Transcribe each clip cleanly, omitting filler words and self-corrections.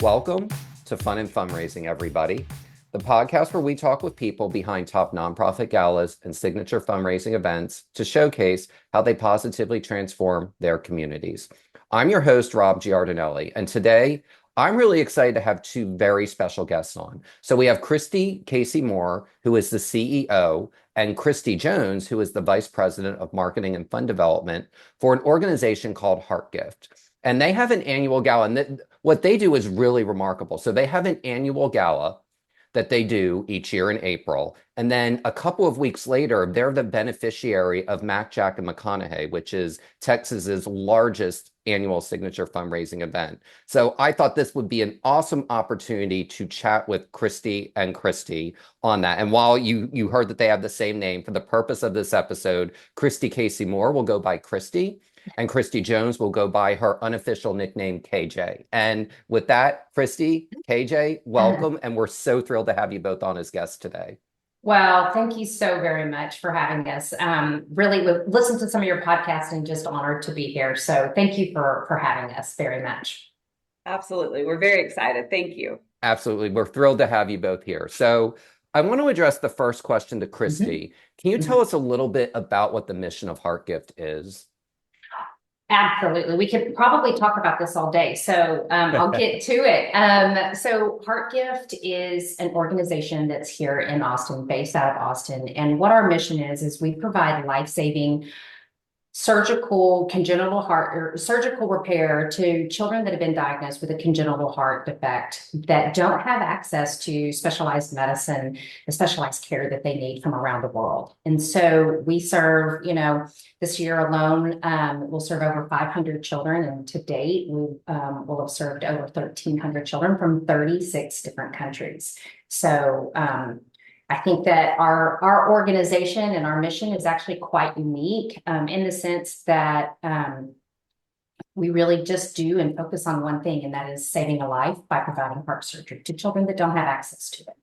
Welcome to Fun and Fundraising, everybody. The podcast where we talk with people behind top nonprofit galas and signature fundraising events to showcase how they positively transform their communities. I'm your host, Rob Giardinelli, and today I'm really excited to have two very special guests on. So we have Christy Casey Moore, who is the CEO, and Christy Jones, who is the Vice President of Marketing and Fund Development for an organization called HeartGift. And they have an annual gala, and what they do is really remarkable. So they have an annual gala that they do each year in April. And then a couple of weeks later, they're the beneficiary of Mack, and McConaughey, which is Texas's largest annual signature fundraising event. So I thought this would be an awesome opportunity to chat with Christy and Christy on that. And while you heard that they have the same name, for the purpose of this episode, Christy Casey Moore will go by Christy, and Christy Jones will go by her unofficial nickname, KJ. And with that, Christy, KJ, welcome. And we're so thrilled to have you both on as guests today. Well, thank you so very much for having us. Really, we've listened to some of your podcasts and just honored to be here. So thank you for having us very much. Absolutely. We're very excited. Thank you. Absolutely. We're thrilled to have you both here. So I want to address the first question to Christy. Can you tell us a little bit about what the mission of HeartGift is? Absolutely. We could probably talk about this all day. So I'll get to it. So HeartGift is an organization that's here in Austin, based out of Austin. And what our mission is we provide life-saving surgical congenital heart or surgical repair to children that have been diagnosed with a congenital heart defect that don't have access to specialized medicine, the specialized care that they need from around the world. And so we serve, this year alone, we'll serve over 500 children. And to date, we will have served over 1,300 children from 36 different countries. So I think that our organization and our mission is actually quite unique in the sense that we really just do and focus on one thing, and that is saving a life by providing heart surgery to children that don't have access to it.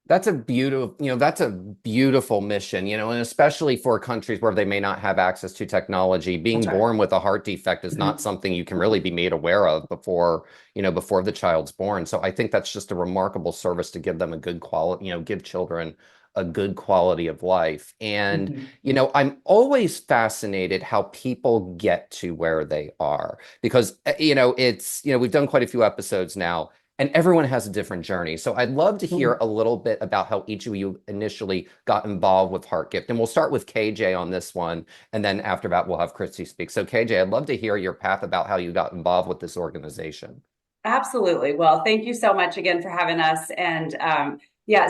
That's a beautiful mission, and especially for countries where they may not have access to technology. Being born with a heart defect is not something you can really be made aware of before the child's born. So I think that's just a remarkable service to give them a good quality, give children a good quality of life. And, I'm always fascinated how people get to where they are because, we've done quite a few episodes now. And everyone has a different journey. So I'd love to hear a little bit about how each of you initially got involved with HeartGift. And we'll start with KJ on this one. And then after that, we'll have Christy speak. So KJ, I'd love to hear your path about how you got involved with this organization. Absolutely. Well, thank you so much again for having us. And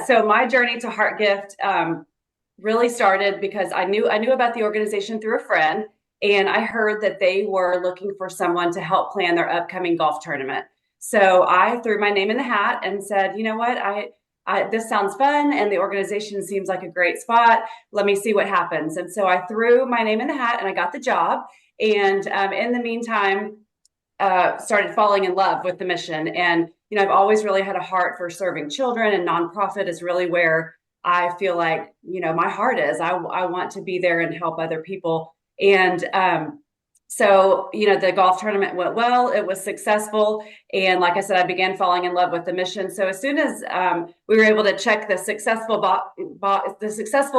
so my journey to HeartGift really started because I knew about the organization through a friend. And I heard that they were looking for someone to help plan their upcoming golf tournament. So I threw my name in the hat and said, you know what, this sounds fun and the organization seems like a great spot. Let me see what happens. And so I threw my name in the hat and I got the job. And in the meantime, started falling in love with the mission. And, I've always really had a heart for serving children, and nonprofit is really where I feel like, my heart is. I want to be there and help other people. And so, the golf tournament went well, it was successful. And like I said, I began falling in love with the mission. So as soon as we were able to check the successful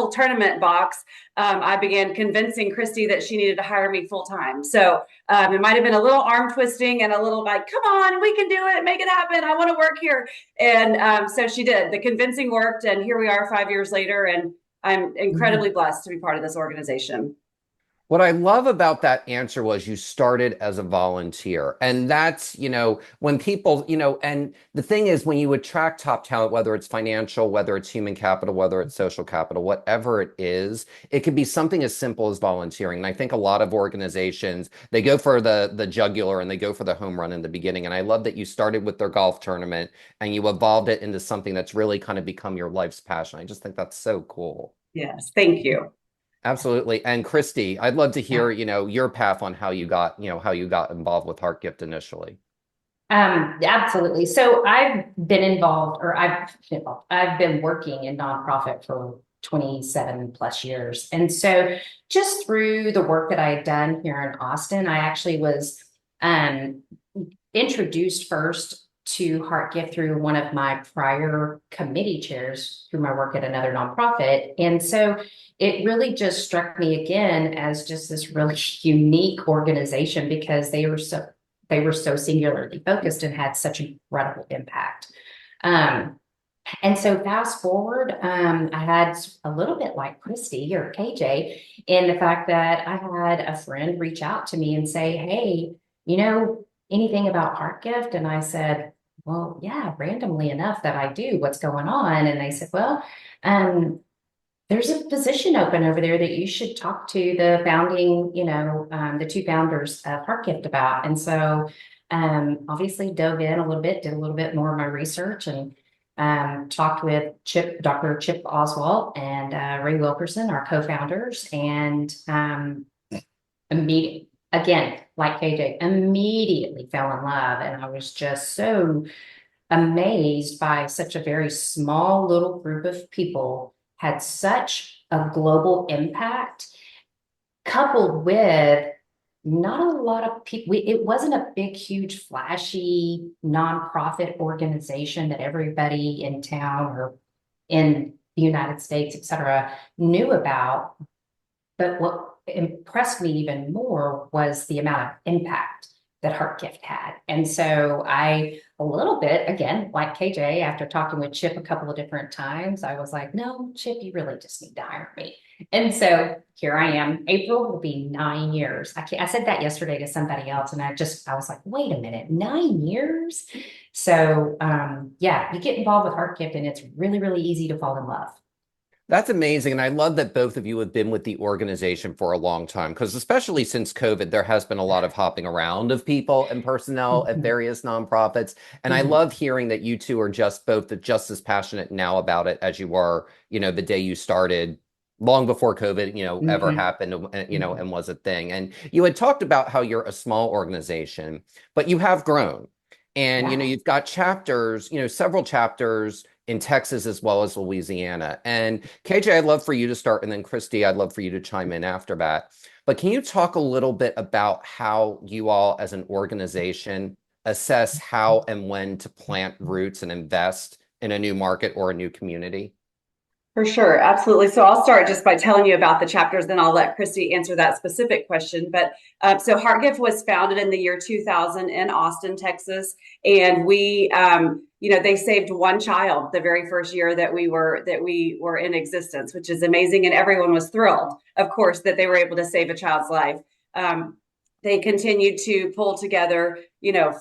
tournament box, I began convincing Christy that she needed to hire me full time. So it might've been a little arm twisting and a little like, come on, we can do it, make it happen. I want to work here. And so she did. The convincing worked. And here we are 5 years later. And I'm incredibly blessed to be part of this organization. What I love about that answer was you started as a volunteer. And that's, when people, and the thing is, when you attract top talent, whether it's financial, whether it's human capital, whether it's social capital, whatever it is, it could be something as simple as volunteering. And I think a lot of organizations, they go for the jugular and they go for the home run in the beginning. And I love that you started with their golf tournament and you evolved it into something that's really kind of become your life's passion. I just think that's so cool. Yes, thank you. Absolutely. And Christy, I'd love to hear, your path on how you got involved with HeartGift initially. Absolutely. So I've been working in nonprofit for 27 plus years. And so just through the work that I had done here in Austin, I actually was introduced first to HeartGift through one of my prior committee chairs through my work at another nonprofit. And so it really just struck me again as just this really unique organization because they were so singularly focused and had such incredible impact. And so fast forward, I had a little bit like Christy or KJ in the fact that I had a friend reach out to me and say, hey, anything about HeartGift? And I said, well, yeah, randomly enough that I do. What's going on? And they said, well, there's a position open over there that you should talk to the founding, the two founders of HeartGift about. And so obviously dove in a little bit, did a little bit more of my research and talked with Dr. Chip Oswalt and Ray Wilkerson, our co-founders, and again, like KJ, immediately fell in love. And I was just so amazed by such a very small little group of people had such a global impact, coupled with not a lot of people. It wasn't a big, huge, flashy nonprofit organization that everybody in town or in the United States, et cetera, knew about. But what impressed me even more was the amount of impact that HeartGift had. And so a little bit, again, like KJ, after talking with Chip a couple of different times, I was like, no, Chip, you really just need to hire me. And so here I am. April will be 9 years. I said that yesterday to somebody else, and I was like, wait a minute, 9 years? So yeah, you get involved with HeartGift and it's really, really easy to fall in love. That's amazing. And I love that both of you have been with the organization for a long time, because especially since COVID, there has been a lot of hopping around of people and personnel at various nonprofits. And I love hearing that you two are just as passionate now about it as you were, the day you started long before COVID, ever happened, and was a thing. And you had talked about how you're a small organization, but you have grown. And, you've got chapters, several chapters in Texas as well as Louisiana. And KJ, I'd love for you to start, and then Christy, I'd love for you to chime in after that. But can you talk a little bit about how you all as an organization assess how and when to plant roots and invest in a new market or a new community? For sure, absolutely. So I'll start just by telling you about the chapters, then I'll let Christy answer that specific question. But so HeartGift was founded in the year 2000 in Austin, Texas, and we, they saved one child the very first year that we were in existence, which is amazing, and everyone was thrilled, of course, that they were able to save a child's life. They continued to pull together,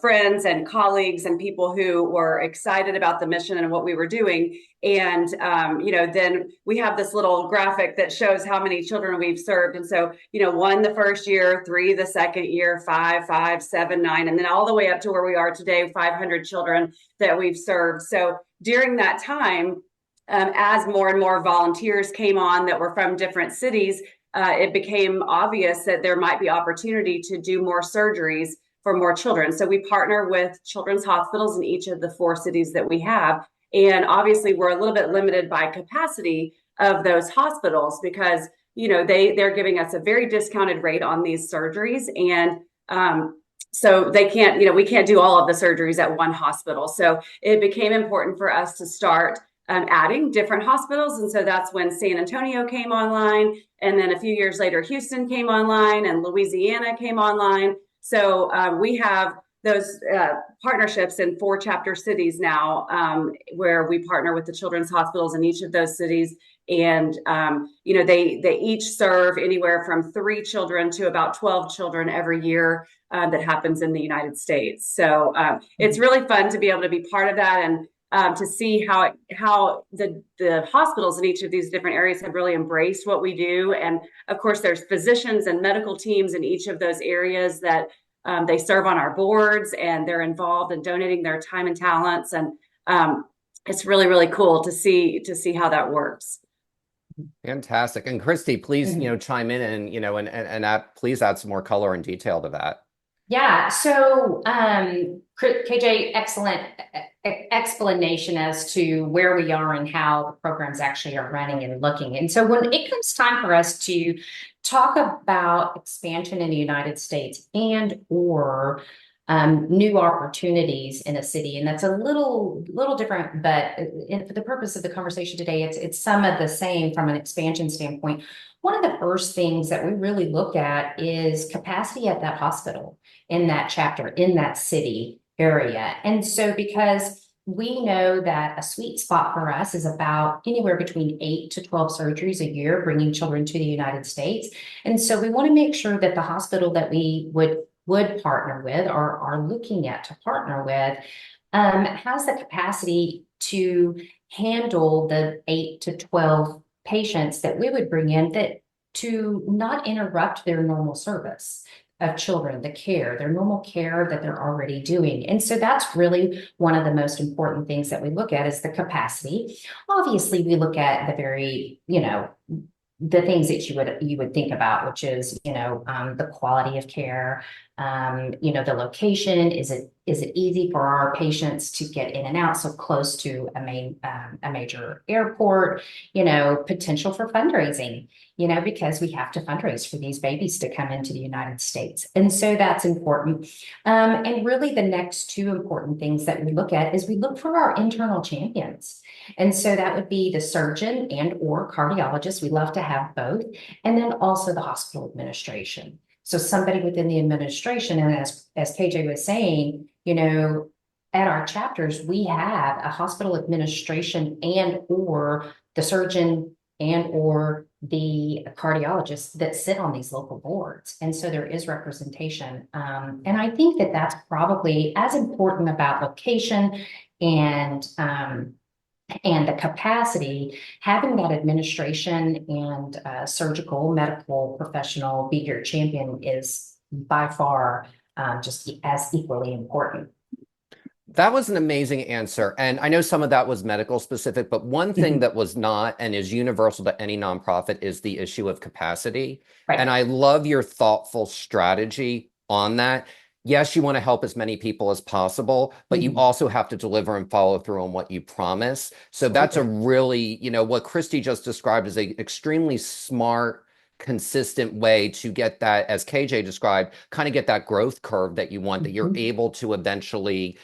friends and colleagues and people who were excited about the mission and what we were doing. And, then we have this little graphic that shows how many children we've served. And so, 1 the first year, 3 the second year, 5, 7, 9, and then all the way up to where we are today, 500 children that we've served. So during that time, as more and more volunteers came on that were from different cities, it became obvious that there might be opportunity to do more surgeries for more children. So we partner with children's hospitals in each of the 4 cities that we have. And obviously we're a little bit limited by capacity of those hospitals because, they're giving us a very discounted rate on these surgeries. And so they can't, we can't do all of the surgeries at one hospital. So it became important for us to start adding different hospitals. And so that's when San Antonio came online. And then a few years later, Houston came online and Louisiana came online. So we have those partnerships in 4 chapter cities now, where we partner with the children's hospitals in each of those cities. And, they each serve anywhere from 3 children to about 12 children every year that happens in the United States. So it's really fun to be able to be part of that and to see how the hospitals in each of these different areas have really embraced what we do. And of course, there's physicians and medical teams in each of those areas that they serve on our boards, and they're involved in donating their time and talents. And it's really, really cool to see how that works. Fantastic. And Christy, please, chime in and please add some more color and detail to that. Yeah. So, KJ, excellent explanation as to where we are and how the programs actually are running and looking. And so when it comes time for us to talk about expansion in the United States and or new opportunities in a city. And that's a little different, but for the purpose of the conversation today, it's some of the same from an expansion standpoint. One of the first things that we really look at is capacity at that hospital, in that chapter, in that city area. And so because we know that a sweet spot for us is about anywhere between 8 to 12 surgeries a year, bringing children to the United States. And so we want to make sure that the hospital that we would partner with or are looking at to partner with has the capacity to handle the 8 to 12 patients that we would bring in, that to not interrupt their normal service of children, their normal care that they're already doing. And so that's really one of the most important things that we look at, is the capacity. Obviously, we look at the very, the things that you would think about, which is, the quality of care, the location. Is it easy for our patients to get in and out, so close to a major airport? Potential for fundraising, because we have to fundraise for these babies to come into the United States. And so that's important. And really the next two important things that we look at is we look for our internal champions. And so that would be the surgeon and or cardiologist. We love to have both. And then also the hospital administration. So somebody within the administration, and as KJ was saying, at our chapters, we have a hospital administration and or the surgeon and or the cardiologists that sit on these local boards. And so there is representation. And I think that that's probably as important about location and the capacity. Having that administration and surgical medical professional be your champion is by far just as equally important. That was an amazing answer. And I know some of that was medical specific, but one thing that was not and is universal to any nonprofit is the issue of capacity. Right. And I love your thoughtful strategy on that. Yes, you want to help as many people as possible, but you also have to deliver and follow through on what you promise. So that's a really, what Kristi just described is an extremely smart, consistent way to get that, as KJ described, kind of get that growth curve that you want, that you're able to eventually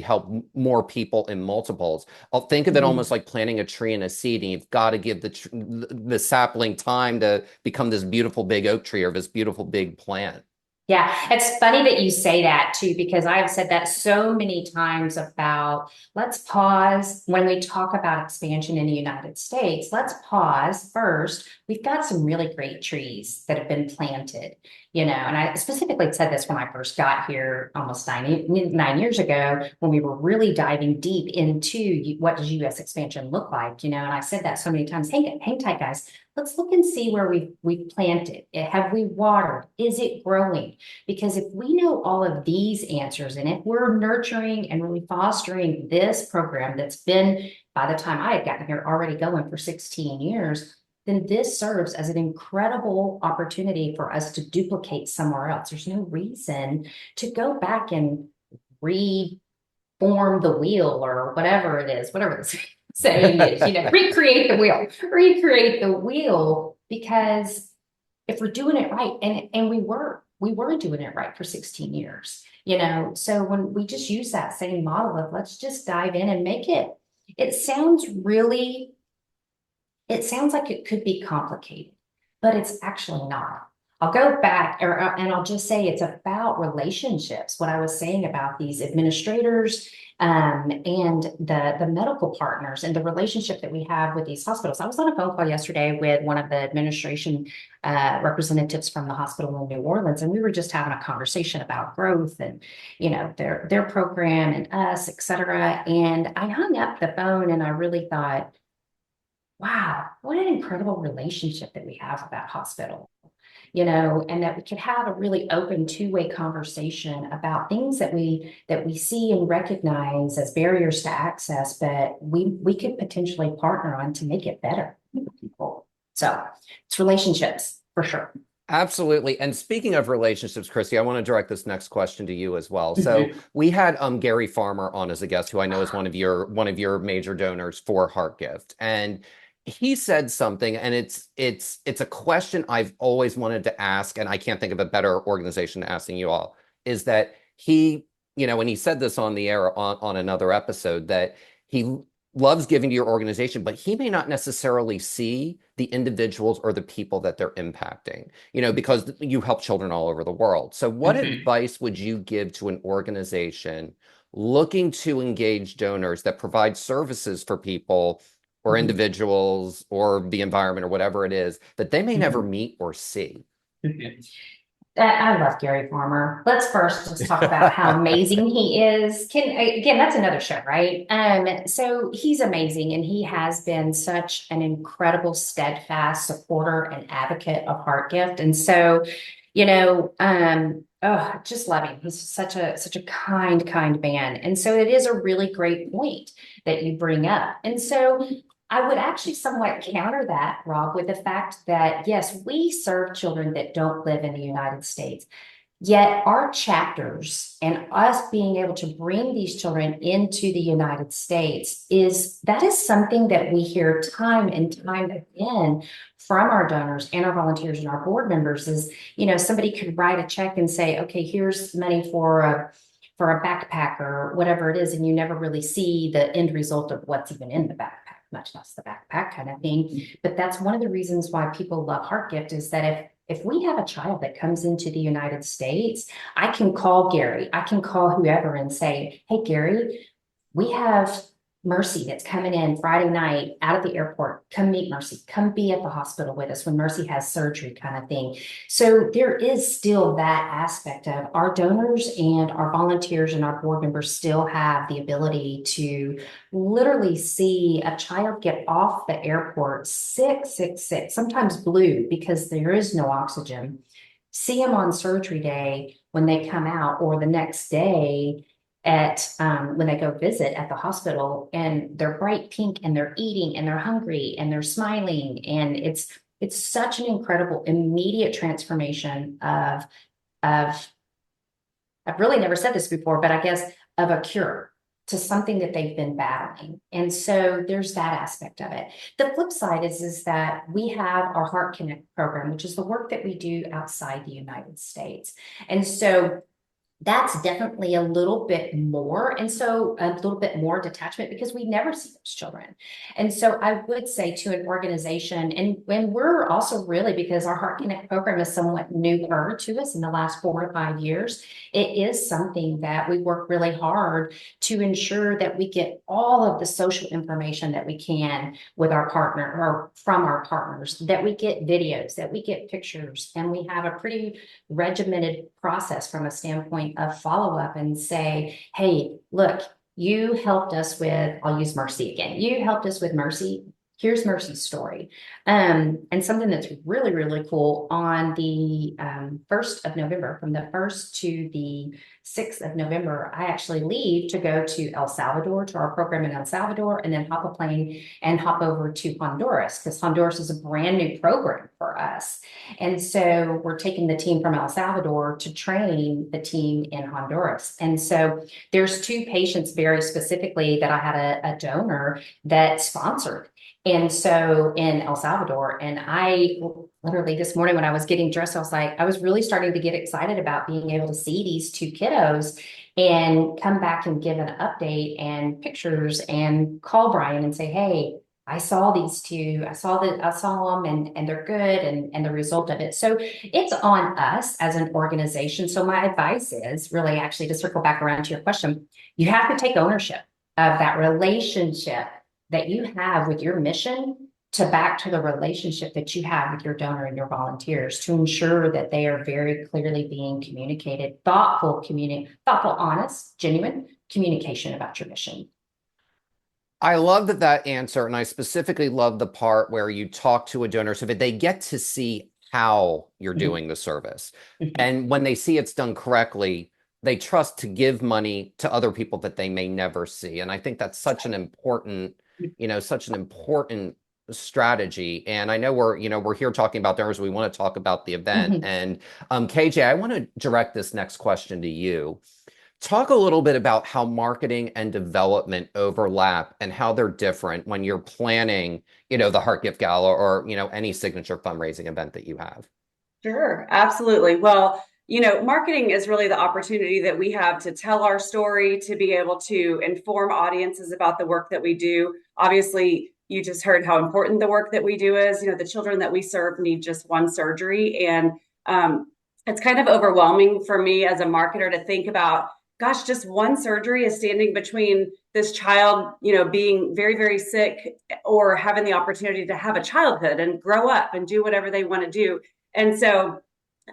help more people in multiples. I'll think of it almost like planting a tree and a seed, and you've got to give the sapling time to become this beautiful big oak tree or this beautiful big plant. Yeah, it's funny that you say that too, because I've said that so many times about, let's pause when we talk about expansion in the United States. Let's pause first. We've got some really great trees that have been planted, and I specifically said this when I first got here almost 9 years ago, when we were really diving deep into what does U.S. expansion look like, and I said that so many times. Hang tight, guys. Let's look and see where we've planted. Have we watered? Is it growing? Because if we know all of these answers, and if we're nurturing and really fostering this program that's been, by the time I had gotten here, already going for 16 years, then this serves as an incredible opportunity for us to duplicate somewhere else. There's no reason to go back and reform the wheel or whatever it is, saying is, recreate the wheel, because if we're doing it right, and we were doing it right for 16 years, so when we just use that same model of let's just dive in and make it sounds like it could be complicated, but it's actually not. I'll go back and I'll just say it's about relationships. What I was saying about these administrators and the medical partners and the relationship that we have with these hospitals. I was on a phone call yesterday with one of the administration representatives from the hospital in New Orleans, and we were just having a conversation about growth and their program and us, et cetera. And I hung up the phone and I really thought, wow, what an incredible relationship that we have with that hospital. And that we could have a really open two-way conversation about things that we see and recognize as barriers to access, but we could potentially partner on to make it better for people. So it's relationships for sure. Absolutely. And speaking of relationships, Kristi, I want to direct this next question to you as well. So we had Gary Farmer on as a guest, who I know is one of your major donors for HeartGift. And he said something, and it's a question I've always wanted to ask, and I can't think of a better organization to asking you all. is that he, and he said this on the air on another episode, that he loves giving to your organization, but he may not necessarily see the individuals or the people that they're impacting, because you help children all over the world. So what advice would you give to an organization looking to engage donors that provide services for people or individuals or the environment or whatever it is that they may never meet or see? I love Gary Farmer. Let's first just talk about how amazing he is. Again, that's another show, right? So he's amazing, and he has been such an incredible, steadfast supporter and advocate of HeartGift. And so, just love him. He's such a kind man. And so it is a really great point that you bring up. And so I would actually somewhat counter that, Rob, with the fact that, yes, we serve children that don't live in the United States. Yet our chapters and us being able to bring these children into the United States is something that we hear time and time again from our donors and our volunteers and our board members is, somebody could write a check and say, okay, here's money for a backpack or whatever it is. And you never really see the end result of what's even in the backpack, much less the backpack kind of thing. But that's one of the reasons why people love HeartGift is that if we have a child that comes into the United States, I can call Gary, I can call whoever and say, hey, Gary, we have Mercy that's coming in Friday night out of the airport. Come meet Mercy. Come be at the hospital with us when Mercy has surgery kind of thing. So there is still that aspect of our donors and our volunteers and our board members still have the ability to literally see a child get off the airport sick, sometimes blue because there is no oxygen. See them on surgery day when they come out or the next day when they go visit at the hospital, and they're bright pink and they're eating and they're hungry and they're smiling, and it's such an incredible immediate transformation of I've really never said this before, but I guess of a cure to something that they've been battling. And so there's that aspect of it. The flip side is that we have our Heart Connect program, which is the work that we do outside the United States. And so that's definitely a little bit more. And so a little bit more detachment because we never see those children. And so I would say to an organization, and when we're also really, because our Heart Connect program is somewhat newer to us in the last 4 to 5 years, it is something that we work really hard to ensure that we get all of the social information that we can with our partner or from our partners, that we get videos, that we get pictures, and we have a pretty regimented process from a standpoint of follow-up and say, hey, look, you helped us with, I'll use Mercy again. You helped us with Mercy. Here's Mercy's story. And something that's really, really cool on the 1st of November, from the 1st to the 6th of November, I actually leave to go to El Salvador, to our program in El Salvador, and then hop a plane and hop over to Honduras, because Honduras is a brand new program for us. And so we're taking the team from El Salvador to train the team in Honduras. And so there's 2 patients very specifically that I had a donor that sponsored. And so in El Salvador, and I literally this morning when I was getting dressed, I was really starting to get excited about being able to see these 2 kiddos and come back and give an update and pictures and call Brian and say, hey, I saw these 2, I saw them and they're good and the result of it. So it's on us as an organization. So my advice is really actually to circle back around to your question, you have to take ownership of that relationship that you have with your mission to back to the relationship that you have with your donor and your volunteers to ensure that they are very clearly being communicated, thoughtful, honest, genuine communication about your mission. I love that answer. And I specifically love the part where you talk to a donor so that they get to see how you're doing the service. And when they see it's done correctly, they trust to give money to other people that they may never see. And I think that's such an important strategy. And I know we're here talking about donors. We want to talk about the event. And KJ, I want to direct this next question to you. Talk a little bit about how marketing and development overlap and how they're different when you're planning, the HeartGift Gala or, any signature fundraising event that you have. Sure, absolutely. Well, marketing is really the opportunity that we have to tell our story, to be able to inform audiences about the work that we do. Obviously, you just heard how important the work that we do is. The children that we serve need just one surgery. And it's kind of overwhelming for me as a marketer to think about, gosh, just one surgery is standing between this child, being very, very sick or having the opportunity to have a childhood and grow up and do whatever they want to do. And so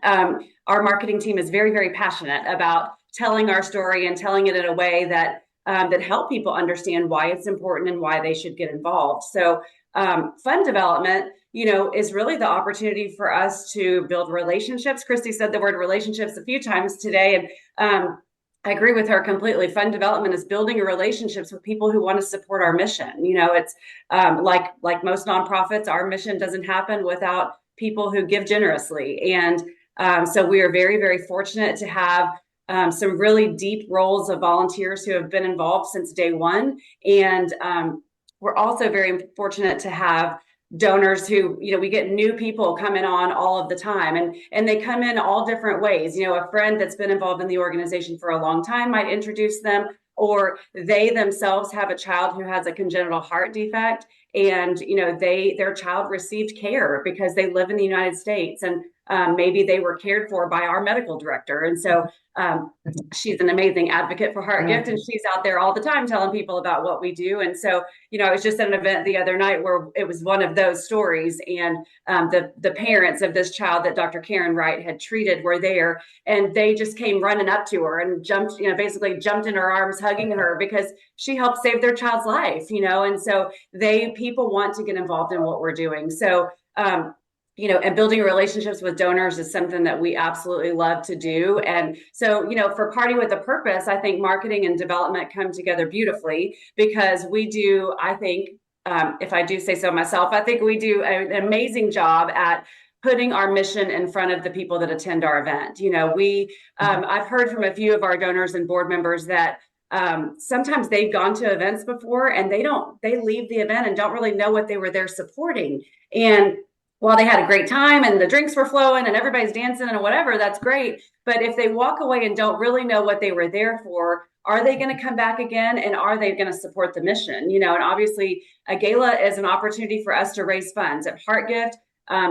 our marketing team is very, very passionate about telling our story and telling it in a way that help people understand why it's important and why they should get involved. So fund development, is really the opportunity for us to build relationships. Christy said the word relationships a few times today, and I agree with her completely. Fund development is building relationships with people who want to support our mission. It's like most nonprofits, our mission doesn't happen without people who give generously. And so we are very, very fortunate to have some really deep roles of volunteers who have been involved since day one. And we're also very fortunate to have donors who, we get new people coming on all of the time, and they come in all different ways. A friend that's been involved in the organization for a long time might introduce them, or they themselves have a child who has a congenital heart defect, and their child received care because they live in the United States, and maybe they were cared for by our medical director. And so she's an amazing advocate for HeartGift, and she's out there all the time telling people about what we do. And so, I was just at an event the other night where it was one of those stories, and the parents of this child that Dr. Karen Wright had treated were there, and they just came running up to her and basically jumped in her arms, hugging her because she helped save their child's life, and so people want to get involved in what we're doing. So, and building relationships with donors is something that we absolutely love to do. And so, for Party with a Purpose, I think marketing and development come together beautifully, because we do, I think, if I do say so myself, I think we do an amazing job at putting our mission in front of the people that attend our event. I've heard from a few of our donors and board members that sometimes they've gone to events before and they leave the event and don't really know what they were there supporting. And while they had a great time and the drinks were flowing and everybody's dancing and whatever, that's great. But if they walk away and don't really know what they were there for, are they going to come back again? And are they going to support the mission? And obviously a gala is an opportunity for us to raise funds. At HeartGift,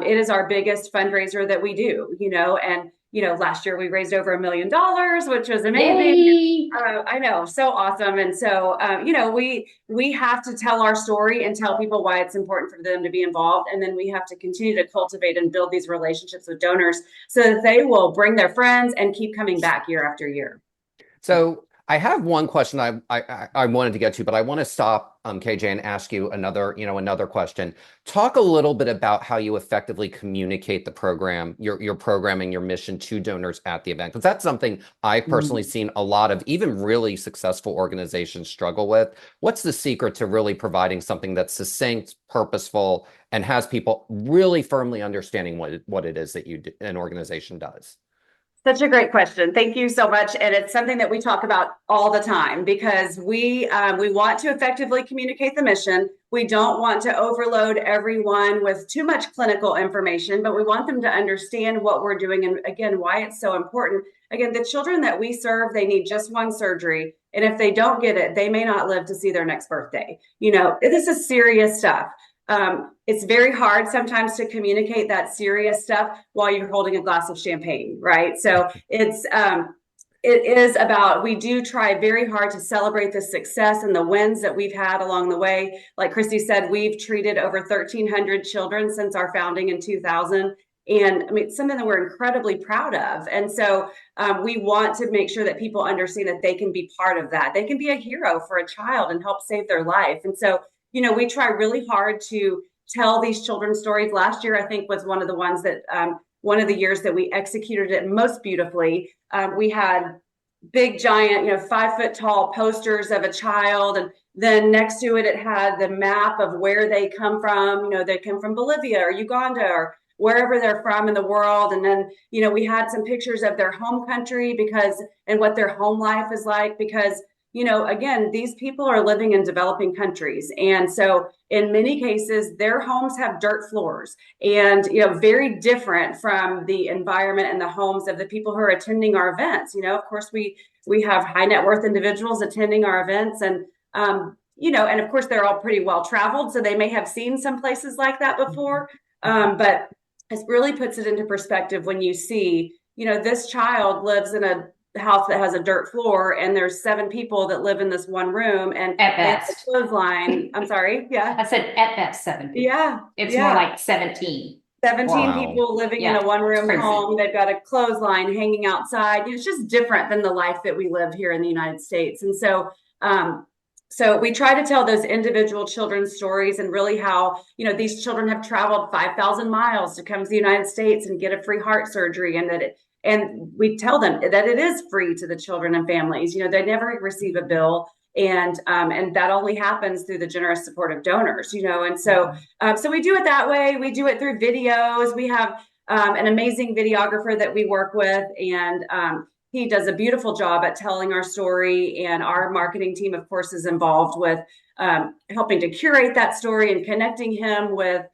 it is our biggest fundraiser that we do, and last year we raised over $1 million, which was amazing. I know, so awesome. And so, we have to tell our story and tell people why it's important for them to be involved. And then we have to continue to cultivate and build these relationships with donors so that they will bring their friends and keep coming back year after year. So I have one question I wanted to get to, but I want to stop, KJ, and ask you another question. Talk a little bit about how you effectively communicate the program, your programming, your mission to donors at the event, because that's something I've personally seen a lot of even really successful organizations struggle with. What's the secret to really providing something that's succinct, purposeful, and has people really firmly understanding what it is that an organization does? Such a great question. Thank you so much. And it's something that we talk about all the time, because we want to effectively communicate the mission. We don't want to overload everyone with too much clinical information, but we want them to understand what we're doing and, again, why it's so important. Again, the children that we serve, they need just one surgery. And if they don't get it, they may not live to see their next birthday. This is serious stuff. It's very hard sometimes to communicate that serious stuff while you're holding a glass of champagne, right? So it is about, we do try very hard to celebrate the success and the wins that we've had along the way. Like Christy said, we've treated over 1,300 children since our founding in 2000. And it's something that we're incredibly proud of. And so we want to make sure that people understand that they can be part of that. They can be a hero for a child and help save their life. And so we try really hard to tell these children's stories. Last year, I think, was one of the ones that, one of the years that we executed it most beautifully. We had big, giant, 5-foot tall posters of a child. And then next to it, it had the map of where they come from. They come from Bolivia or Uganda or wherever they're from in the world. And then, we had some pictures of their home country and what their home life is like, because again, these people are living in developing countries. And so in many cases, their homes have dirt floors and, very different from the environment and the homes of the people who are attending our events. Of course, we have high net worth individuals attending our events, and, and of course, they're all pretty well traveled. So they may have seen some places like that before. But it really puts it into perspective when you see, this child lives in a house that has a dirt floor, and there's 7 people that live in this one room, and At they have a best. clothesline. I'm sorry. Yeah. I said at best 7 people. Yeah. It's yeah. more like 17. 17 Wow. people living in Yeah, a one-room it's crazy. home. They've got a clothesline hanging outside. It's just different than the life that we live here in the United States. And so we try to tell those individual children's stories, and really how, these children have traveled 5,000 miles to come to the United States and get a free heart surgery, and we tell them that it is free to the children and families. They never receive a bill, and that only happens through the generous support of donors. And so so we do it that way. We do it through videos. We have an amazing videographer that we work with, and he does a beautiful job at telling our story. And our marketing team, of course, is involved with helping to curate that story and connecting him with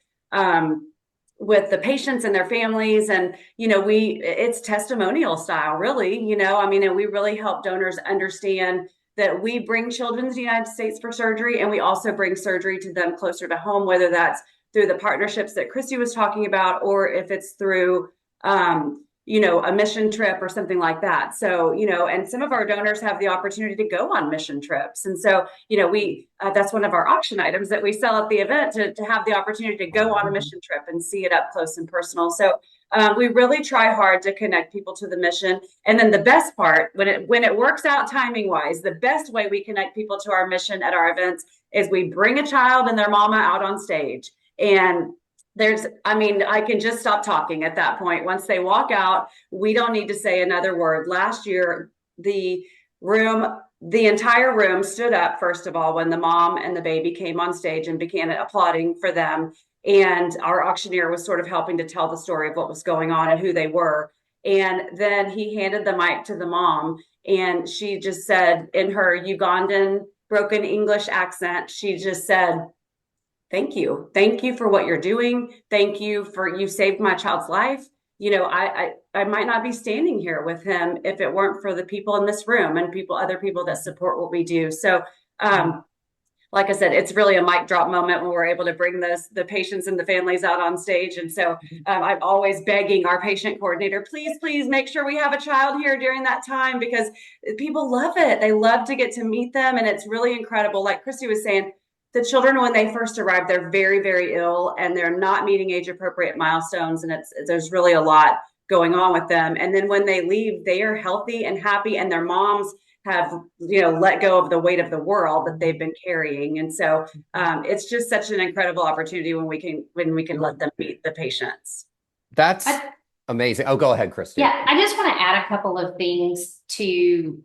the patients and their families. And, it's testimonial style, really, and we really help donors understand that we bring children to the United States for surgery, and we also bring surgery to them closer to home, whether that's through the partnerships that Christy was talking about, or if it's through, a mission trip or something like that. So, and some of our donors have the opportunity to go on mission trips. And so, that's one of our auction items that we sell at the event, to have the opportunity to go on a mission trip and see it up close and personal. So we really try hard to connect people to the mission. And then the best part, when it works out timing wise, the best way we connect people to our mission at our events is we bring a child and their mama out on stage. And I can just stop talking at that point. Once they walk out, we don't need to say another word. Last year, the entire room stood up, first of all, when the mom and the baby came on stage and began applauding for them. And our auctioneer was sort of helping to tell the story of what was going on and who they were. And then he handed the mic to the mom, and she just said, in her Ugandan broken English accent, she just said, "Thank you. Thank you for what you're doing. Thank you you saved my child's life. I might not be standing here with him if it weren't for the people in this room and other people that support what we do." So, like I said, it's really a mic drop moment when we're able to bring the patients and the families out on stage. And so I'm always begging our patient coordinator, please make sure we have a child here during that time, because people love it. They love to get to meet them. And it's really incredible. Like Christy was saying, the children, when they first arrive, they're very, very ill, and they're not meeting age appropriate milestones. And there's really a lot going on with them. And then when they leave, they are healthy and happy, and their moms have, let go of the weight of the world that they've been carrying. And so it's just such an incredible opportunity when we can let them meet the patients. That's amazing. Oh, go ahead, Christy. Yeah, I just want to add a couple of things to,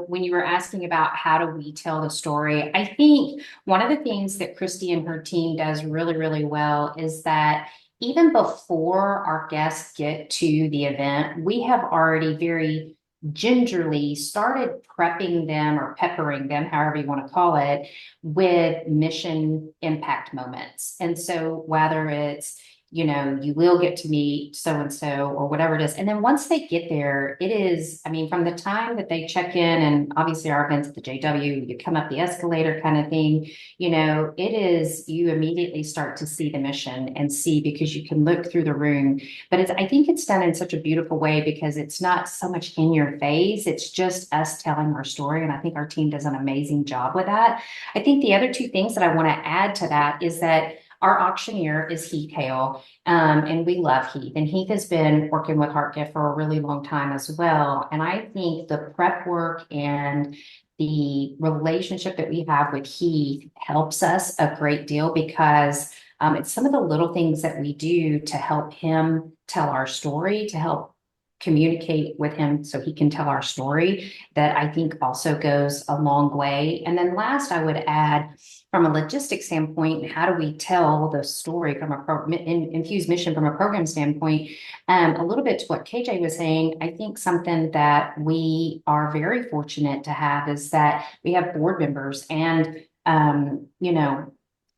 when you were asking about how do we tell the story, I think one of the things that Christy and her team does really, really well is that even before our guests get to the event, we have already very gingerly started prepping them, or peppering them, however you want to call it, with mission impact moments. And so whether it's, you will get to meet so-and-so or whatever it is. And then once they get there, it is, from the time that they check in, and obviously our events at the JW, you come up the escalator kind of thing, it is, you immediately start to see the mission and see, because you can look through the room. But I think it's done in such a beautiful way, because it's not so much in your face. It's just us telling our story. And I think our team does an amazing job with that. I think the other two things that I want to add to that is that our auctioneer is Heath Hale, and we love Heath. And Heath has been working with HeartGift for a really long time as well. And I think the prep work and the relationship that we have with Heath helps us a great deal, because it's some of the little things that we do to help him tell our story, to help communicate with him so he can tell our story, that I think also goes a long way. And then last, I would add, from a logistics standpoint, how do we tell the story from a infused mission from a program standpoint? A little bit to what KJ was saying, I think something that we are very fortunate to have is that we have board members and,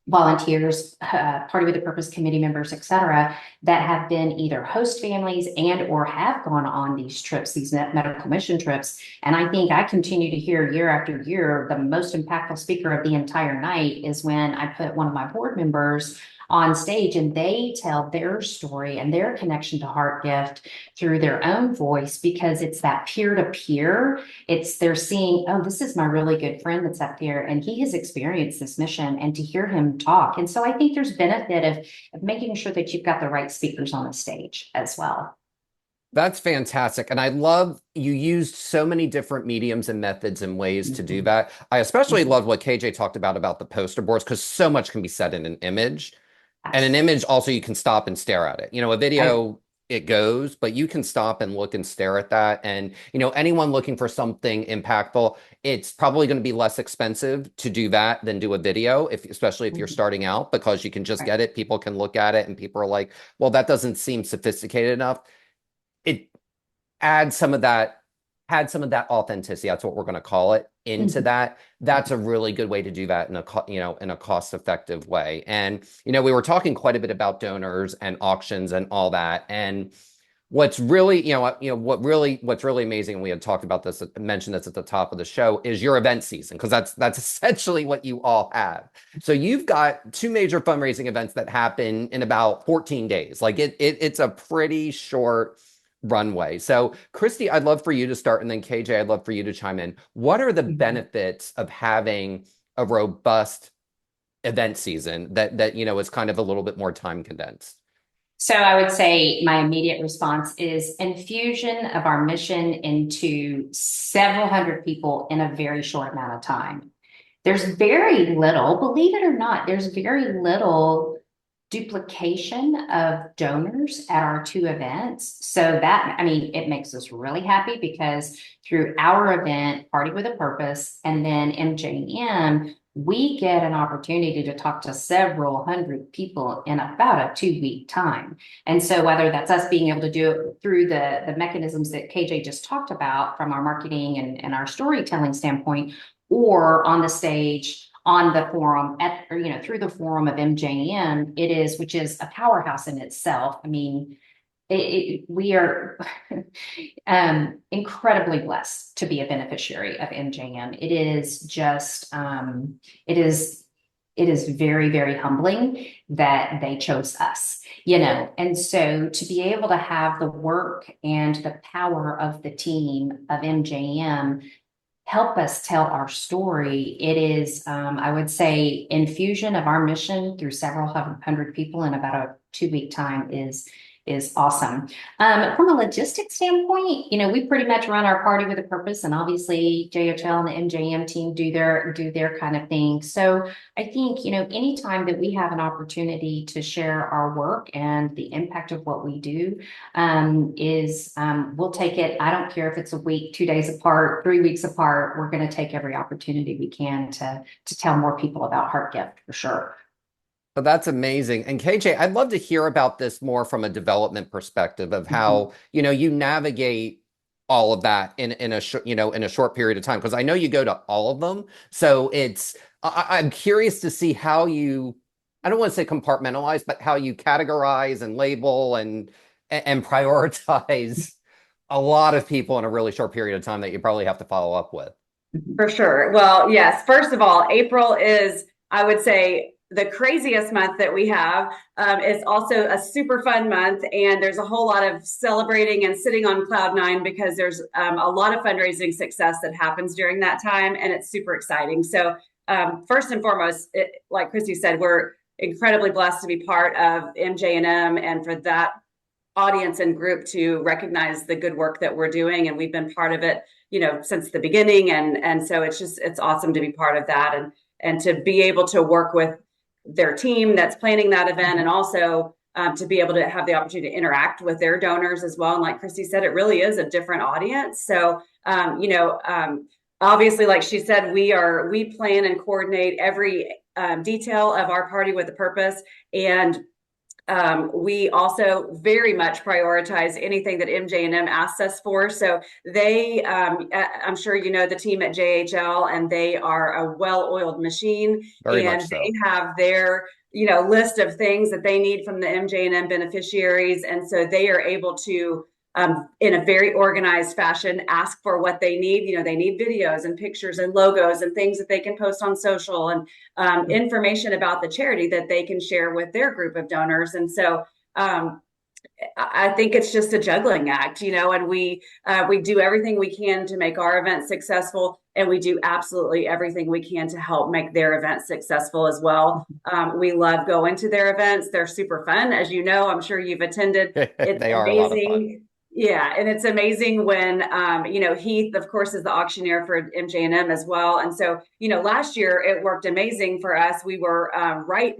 volunteers, Party with a Purpose committee members, et cetera, that have been either host families and or have gone on these trips, these medical mission trips. And I think I continue to hear year after year, the most impactful speaker of the entire night is when I put one of my board members on stage and they tell their story and their connection to HeartGift through their own voice, because it's that peer-to-peer. They're seeing, oh, this is my really good friend that's up there and he has experienced this mission, and to hear him talk. And so I think there's benefit of making sure that you've got the right speakers on the stage as well. That's fantastic. And I love you used so many different mediums and methods and ways to do that. I especially love what KJ talked about the poster boards, because so much can be said in an image. And an image also, you can stop and stare at it. A video, it goes, but you can stop and look and stare at that. And, anyone looking for something impactful, it's probably going to be less expensive to do that than do a video, especially if you're starting out, because you can just get it. People can look at it and people are like, well, that doesn't seem sophisticated enough. It adds some of that authenticity, that's what we're going to call it, into that. That's a really good way to do that in a cost-effective way. And we were talking quite a bit about donors and auctions and all that. And what's really what's really amazing, and we had talked about this, mentioned this at the top of the show, is your event season, because that's essentially what you all have. So you've got 2 major fundraising events that happen in about 14 days. Like it's a pretty short runway. So Kristi, I'd love for you to start, and then KJ, I'd love for you to chime in. What are the benefits of having a robust event season that is kind of a little bit more time condensed? So I would say my immediate response is infusion of our mission into several hundred people in a very short amount of time. There's very little, believe it or not, there's very little duplication of donors at our 2 events. So that, it makes us really happy, because through our event, Party with a Purpose, and then MJM, we get an opportunity to talk to several hundred people in about a 2-week time. And so whether that's us being able to do it through the mechanisms that KJ just talked about from our marketing and our storytelling standpoint, or on the stage, on the forum, through the forum of MJM, which is a powerhouse in itself. We are incredibly blessed to be a beneficiary of MJM. It is just, it is very, very humbling that they chose us, and so to be able to have the work and the power of the team of MJM help us tell our story. It is, I would say, infusion of our mission through several hundred people in about a 2-week time is awesome. From a logistics standpoint, we pretty much run our Party with a Purpose, and obviously JHL and the MJM team do their kind of thing. So I think, anytime that we have an opportunity to share our work and the impact of what we do, we'll take it. I don't care if it's a week, 2 days apart, 3 weeks apart. We're going to take every opportunity we can to tell more people about HeartGift, for sure. Oh, that's amazing. And KJ, I'd love to hear about this more from a development perspective of how, you navigate all of that in a short period of time, because I know you go to all of them. So I'm curious to see how you, I don't want to say compartmentalize, but how you categorize and label and prioritize a lot of people in a really short period of time that you probably have to follow up with. For sure. Well, yes. First of all, April is, I would say, the craziest month that we have. It's also a super fun month, and there's a whole lot of celebrating and sitting on cloud 9, because there's a lot of fundraising success that happens during that time, and it's super exciting. So first and foremost, like Kristi said, we're incredibly blessed to be part of MJM, and for that audience and group to recognize the good work that we're doing. And we've been part of it, since the beginning. And so it's awesome to be part of that, and to be able to work with their team that's planning that event, and also to be able to have the opportunity to interact with their donors as well. And like Kristi said, it really is a different audience. So, obviously, like she said, we plan and coordinate every detail of our Party with a Purpose. And we also very much prioritize anything that MJ&M asks us for. So I'm sure you know the team at JHL, and they are a well-oiled machine. Very and much so. They have their list of things that they need from the MJ&M beneficiaries, and so they are able to in a very organized fashion, ask for what they need. They need videos and pictures and logos and things that they can post on social, and information about the charity that they can share with their group of donors. And so I think it's just a juggling act, and we do everything we can to make our event successful, and we do absolutely everything we can to help make their event successful as well. We love going to their events. They're super fun. As you know, I'm sure you've attended. It's They are amazing. A lot of fun. Yeah, and it's amazing when, Heath, of course, is the auctioneer for MJ&M as well. And so, last year it worked amazing for us. We were right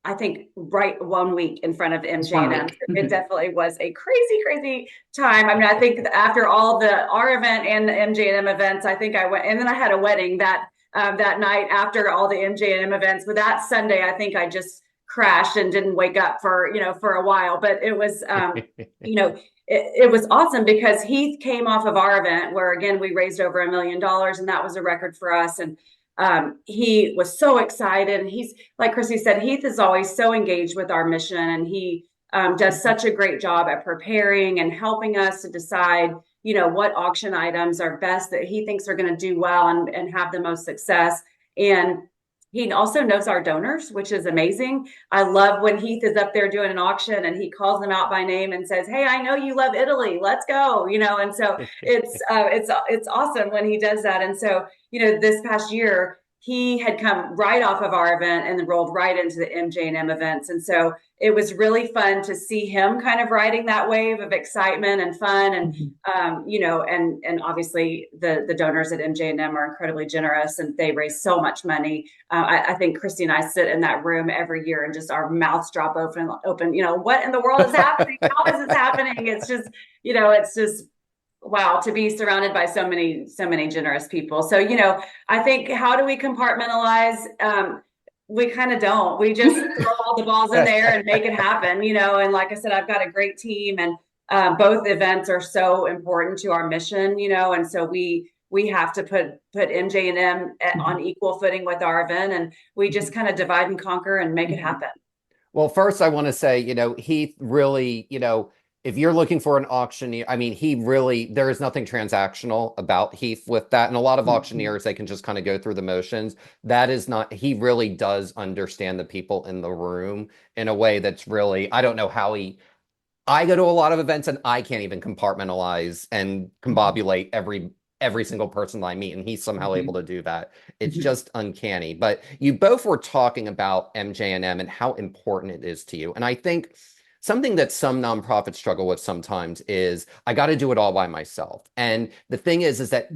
1 week in front of MJ&M. It definitely was a crazy, crazy time. I mean, I think after all our event and the MJ&M events, I think I went, and then I had a wedding that night after all the MJ&M events. But that Sunday, I think I just crashed and didn't wake up for a while. But it was, it was awesome because Heath came off of our event where, again, we raised over $1 million, and that was a record for us. And he was so excited. And he's, like Kristi said, Heath is always so engaged with our mission, and he does such a great job at preparing and helping us to decide, what auction items are best that he thinks are going to do well and have the most success. And he also knows our donors, which is amazing. I love when Heath is up there doing an auction and he calls them out by name and says, "Hey, I know you love Italy. Let's go." And so it's awesome when he does that. And so, this past year, he had come right off of our event and then rolled right into the MJ&M events. And so it was really fun to see him kind of riding that wave of excitement and fun. And, and obviously the donors at MJ&M are incredibly generous, and they raise so much money. I think Kristi and I sit in that room every year and just our mouths drop open, what in the world is happening? How is this happening? It's just, wow, to be surrounded by so many generous people. So, I think, how do we compartmentalize? We kind of don't. We just throw all the balls in there and make it happen, and like I said, I've got a great team, and both events are so important to our mission, and so we have to put MJ&M on equal footing with our event, and we just kind of divide and conquer and make it happen. Well, first I want to say, Heath really, if you're looking for an auctioneer, I mean, there is nothing transactional about Heath with that. And a lot of auctioneers, they can just kind of go through the motions. That is not, he really does understand the people in the room in a way that's really, I don't know how I go to a lot of events and I can't even compartmentalize and combobulate every single person that I meet, and he's somehow able to do that. It's just uncanny. But you both were talking about MJ&M and how important it is to you. And I think something that some nonprofits struggle with sometimes is, I got to do it all by myself. And the thing is that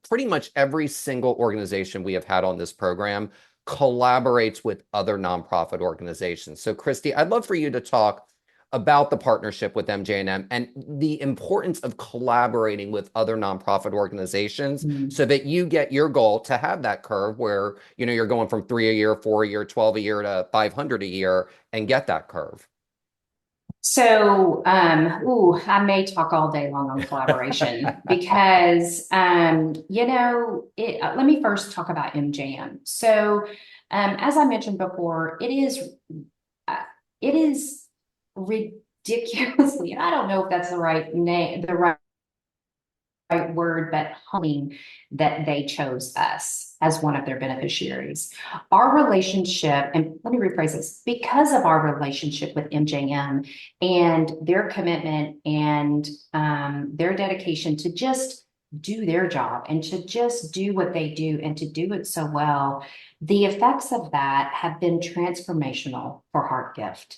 pretty much every single organization we have had on this program collaborates with other nonprofit organizations. So Kristi, I'd love for you to talk about the partnership with MJ&M and the importance of collaborating with other nonprofit organizations so that you get your goal to have that curve where, you're going from 3 a year, 4 a year, 12 a year to 500 a year and get that curve. So, I may talk all day long on collaboration because, let me first talk about MJ&M. So, as I mentioned before, it is ridiculously, I don't know if that's the right name, the right word, but humbling that they chose us as one of their beneficiaries. Our relationship, and let me rephrase this, because of our relationship with MJ&M and their commitment and their dedication to just do their job and to just do what they do and to do it so well, the effects of that have been transformational for HeartGift.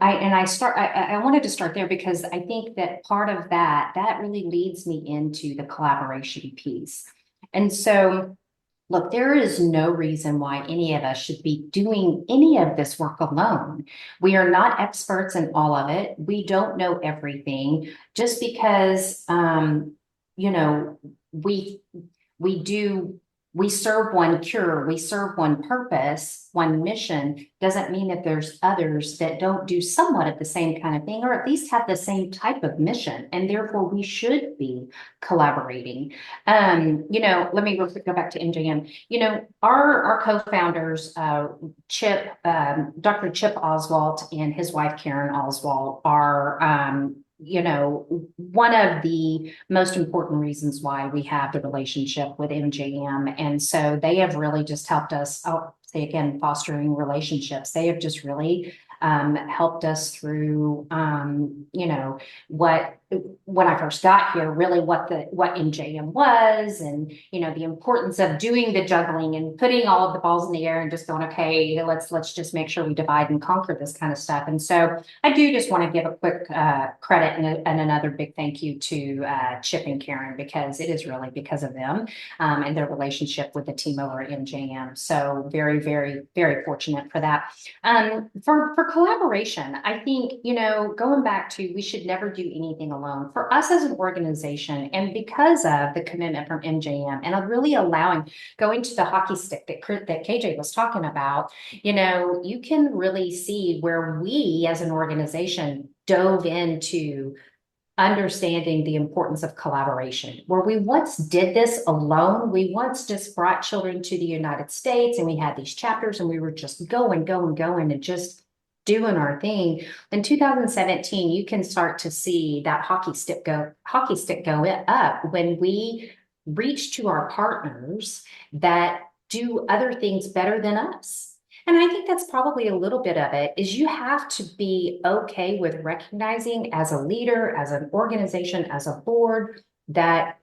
I wanted to start there because I think that part of that really leads me into the collaboration piece. And so Look, there is no reason why any of us should be doing any of this work alone. We are not experts in all of it. We don't know everything. Just because, you know, we we do we serve one cure, we serve one purpose, one mission, doesn't mean that there's others that don't do somewhat of the same kind of thing, or at least have the same type of mission, and therefore we should be collaborating. Let me go back to MJM. Our co-founders, Dr. Chip Oswalt and his wife Karen Oswalt, are one of the most important reasons why we have the relationship with MJM. And so they have really just helped us, I'll say again, fostering relationships. They have just really helped us through, when I first got here, really what MJM was, and the importance of doing the juggling and putting all of the balls in the air and just going, okay, let's just make sure we divide and conquer this kind of stuff. And so I do just want to give a quick credit and another big thank you to Chip and Karen, because it is really because of them and their relationship with the team over at MJM. So very, very, very fortunate for that. For collaboration, I think, going back to, we should never do anything alone. For us as an organization, and because of the commitment from MJM and really going to the hockey stick that KJ was talking about, you can really see where we as an organization dove into understanding the importance of collaboration. Where we once did this alone, we once just brought children to the United States and we had these chapters and we were just going and just doing our thing. In 2017, you can start to see that hockey stick go up when we reach to our partners that do other things better than us. And I think that's probably a little bit of it, is you have to be okay with recognizing as a leader, as an organization, as a board, that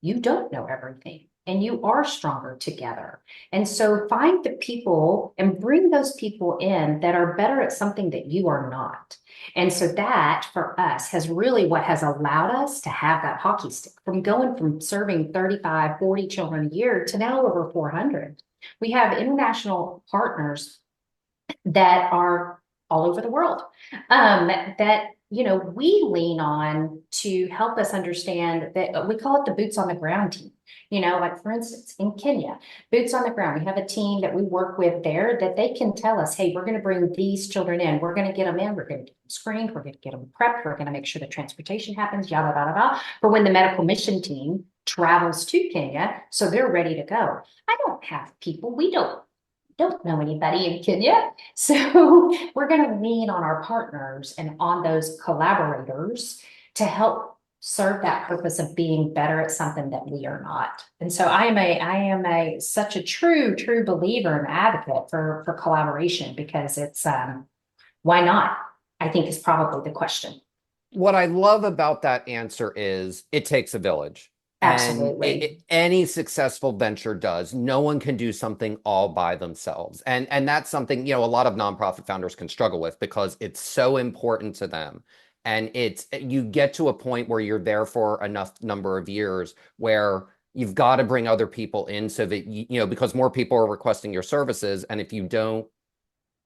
you don't know everything and you are stronger together. And so find the people and bring those people in that are better at something that you are not. And so that for us has really what has allowed us to have that hockey stick, from going from serving 35, 40 children a year to now over 400. We have international partners that are all over the world, that we lean on to help us understand that. We call it the boots on the ground team. Like for instance, in Kenya, boots on the ground, we have a team that we work with there that they can tell us, hey, we're going to bring these children in. We're going to get them in. We're going to get them screened. We're going to get them prepped. We're going to make sure the transportation happens, yada, yada, yada, for when the medical mission team travels to Kenya, so they're ready to go. I don't have people. We don't know anybody in Kenya. So we're going to lean on our partners and on those collaborators to help serve that purpose of being better at something that we are not. And so I am such a true believer and advocate for collaboration, because it's why not, I think, is probably the question. What I love about that answer is it takes a village. Absolutely. And any successful venture does. No one can do something all by themselves. And that's something, a lot of nonprofit founders can struggle with, because it's so important to them. And you get to a point where you're there for enough number of years where you've got to bring other people in, so that, because more people are requesting your services. And if you don't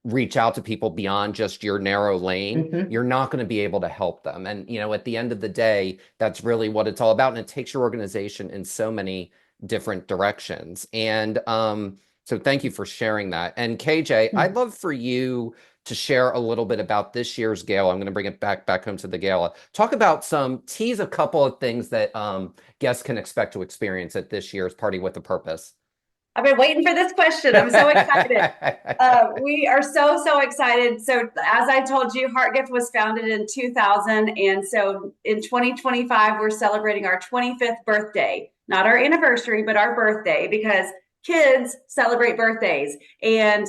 reach out to people beyond just your narrow lane, you're not going to be able to help them. And, at the end of the day, that's really what it's all about. And it takes your organization in so many different directions. And so thank you for sharing that. And KJ, I'd love for you to share a little bit about this year's gala. I'm going to bring it back home to the gala. Talk about tease a couple of things that guests can expect to experience at this year's Party with a Purpose. I've been waiting for this question. I'm so excited. We are so excited. So as I told you, HeartGift was founded in 2000. And so in 2025, we're celebrating our 25th birthday, not our anniversary, but our birthday, because kids celebrate birthdays. And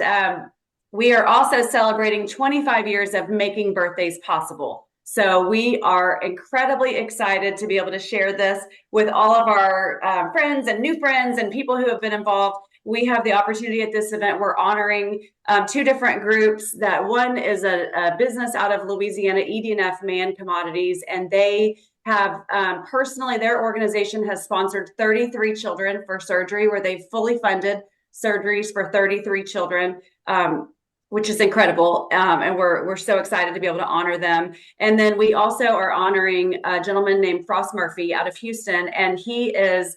we are also celebrating 25 years of making birthdays possible. So we are incredibly excited to be able to share this with all of our friends and new friends and people who have been involved. We have the opportunity at this event. We're honoring two different groups. That one is a business out of Louisiana, ED&F Man Commodities, and they have personally, their organization has sponsored 33 children for surgery, where they've fully funded surgeries for 33 children, which is incredible. And we're so excited to be able to honor them. And then we also are honoring a gentleman named Frost Murphy out of Houston. And he is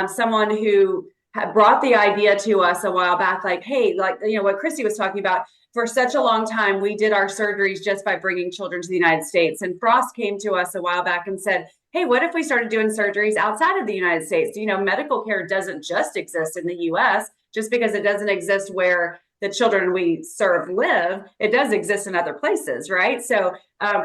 someone who had brought the idea to us a while back, like, hey, like, you know, what Christy was talking about, for such a long time, we did our surgeries just by bringing children to the United States. And Frost came to us a while back and said, hey, what if we started doing surgeries outside of the United States? You know, medical care doesn't just exist in the US. Just because it doesn't exist where the children we serve live, it does exist in other places, right? So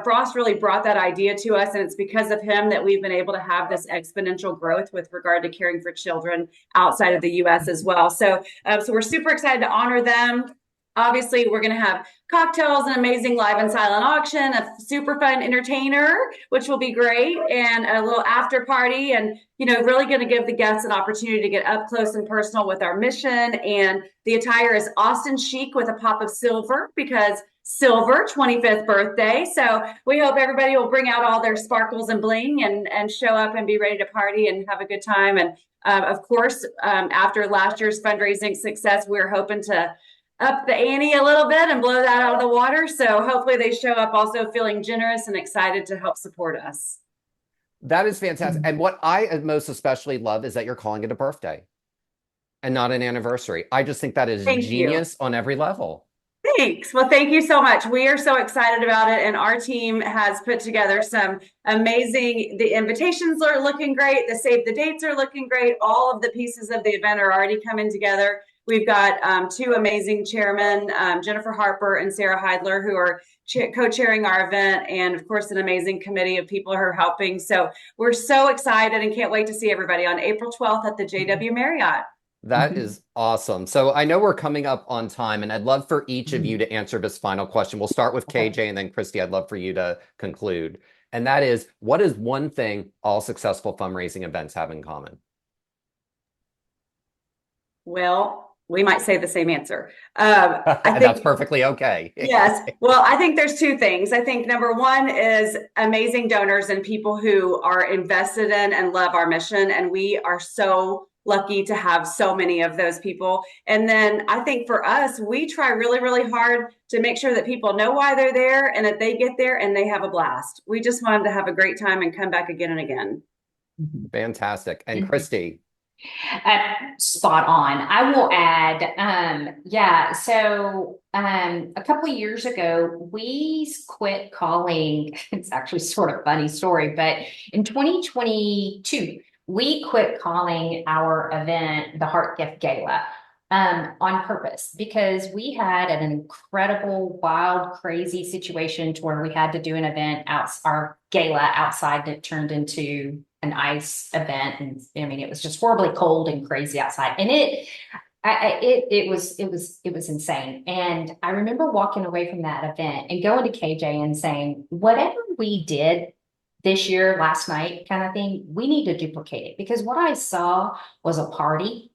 Frost really brought that idea to us, and it's because of him that we've been able to have this exponential growth with regard to caring for children outside of the US as well. So we're super excited to honor them. Obviously, we're going to have cocktails, an amazing live and silent auction, a super fun entertainer, which will be great, and a little after party, and, you know, really going to give the guests an opportunity to get up close and personal with our mission. And the attire is Austin chic with a pop of silver, because silver, 25th birthday. So we hope everybody will bring out all their sparkles and bling and show up and be ready to party and have a good time. And of course, after last year's fundraising success, we're hoping to up the ante a little bit and blow that out of the water. So hopefully they show up also feeling generous and excited to help support us. That is fantastic. And what I most especially love is that you're calling it a birthday and not an anniversary. I just think that is genius on every level. Thanks. Well, thank you so much. We are so excited about it. And our team has put together some amazing, the invitations are looking great. The save the dates are looking great. All of the pieces of the event are already coming together. We've got two amazing chairmen, Jennifer Harper and Sarah Heidler, who are co-chairing our event, and of course, an amazing committee of people who are helping. So we're so excited and can't wait to see everybody on April 12th at the JW Marriott. That is awesome. So I know we're coming up on time, and I'd love for each of you to answer this final question. We'll start with KJ and then Christy. I'd love for you to conclude. And that is, what is one thing all successful fundraising events have in common? Well, we might say the same answer. I think that's perfectly okay. Yes. Well, I think there's two things. I think number one is amazing donors and people who are invested in and love our mission. And we are so lucky to have so many of those people. And then I think for us, we try really, really hard to make sure that people know why they're there and that they get there and they have a blast. We just want them to have a great time and come back again and again. Fantastic. And Christy? Spot on. I will add, so a couple of years ago, we quit calling, it's actually sort of a funny story, but in 2022, we quit calling our event the HeartGift Gala on purpose, because we had an incredible, wild, crazy situation to where we had to do an event our gala outside that turned into an ice event. And I mean, it was just horribly cold and crazy outside. And it was insane. And I remember walking away from that event and going to KJ and saying, whatever we did this year, last night kind of thing, we need to duplicate it, because what I saw was a party.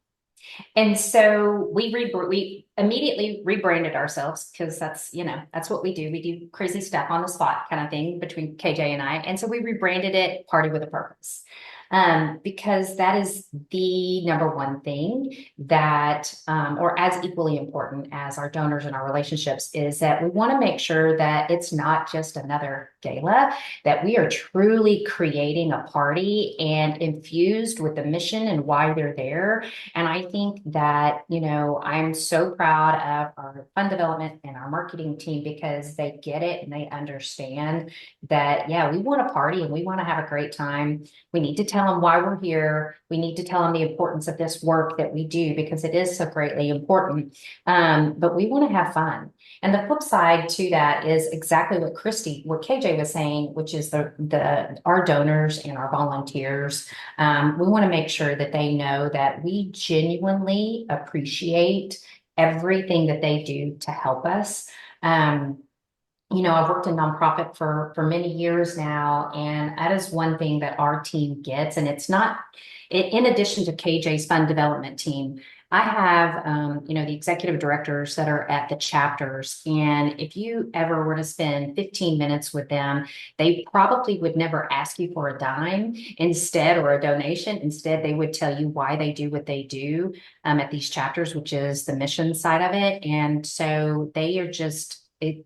And so we immediately rebranded ourselves, because that's what we do. We do crazy stuff on the spot kind of thing between KJ and I. And so we rebranded it Party with a Purpose, because that is the number one thing that, or as equally important as our donors and our relationships, is that we want to make sure that it's not just another gala, that we are truly creating a party and infused with the mission and why they're there. And I think that, I'm so proud of our fund development and our marketing team, because they get it and they understand that, we want a party and we want to have a great time. We need to tell them why we're here. We need to tell them the importance of this work that we do, because it is so greatly important. But we want to have fun. And the flip side to that is exactly what KJ was saying, which is our donors and our volunteers. We want to make sure that they know that we genuinely appreciate everything that they do to help us. I've worked in nonprofit for many years now, and that is one thing that our team gets. And it's not, in addition to KJ's fund development team, I have, the executive directors that are at the chapters. And if you ever were to spend 15 minutes with them, they probably would never ask you for a dime instead or a donation. Instead, they would tell you why they do what they do at these chapters, which is the mission side of it. And so they are just,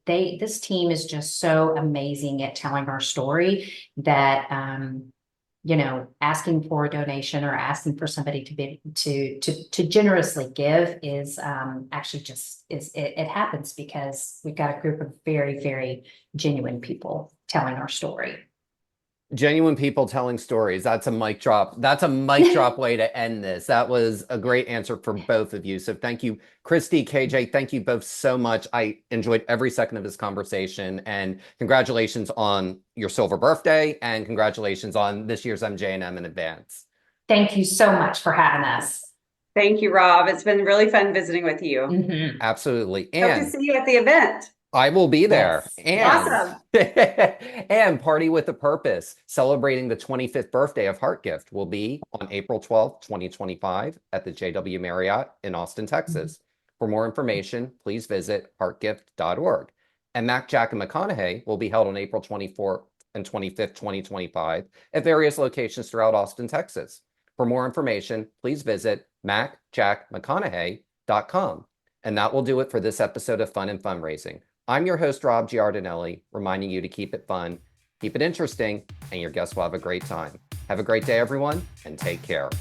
this team is just so amazing at telling our story that, asking for a donation or asking for somebody to generously give is actually just it happens because we've got a group of very, very genuine people telling our story. Genuine people telling stories. That's a mic drop. That's a mic drop way to end this. That was a great answer for both of you. So thank you, Kristi, KJ. Thank you both so much. I enjoyed every second of this conversation, and congratulations on your silver birthday, and congratulations on this year's MJM in advance. Thank you so much for having us. Thank you, Rob. It's been really fun visiting with you. Mm-hmm. Absolutely. Hope to see you at the event. I will be there. Yes. Awesome. And Party with a Purpose, celebrating the 25th birthday of HeartGift, will be on April 12th, 2025 at the JW Marriott in Austin, Texas. For more information, please visit heartgift.org. And Mack, Jack, and McConaughey will be held on April 24th and 25th, 2025 at various locations throughout Austin, Texas. For more information, please visit mackjackmcconaughey.com. And that will do it for this episode of Fun and Fundraising. I'm your host, Rob Giardinelli, reminding you to keep it fun, keep it interesting, and your guests will have a great time. Have a great day, everyone, and take care.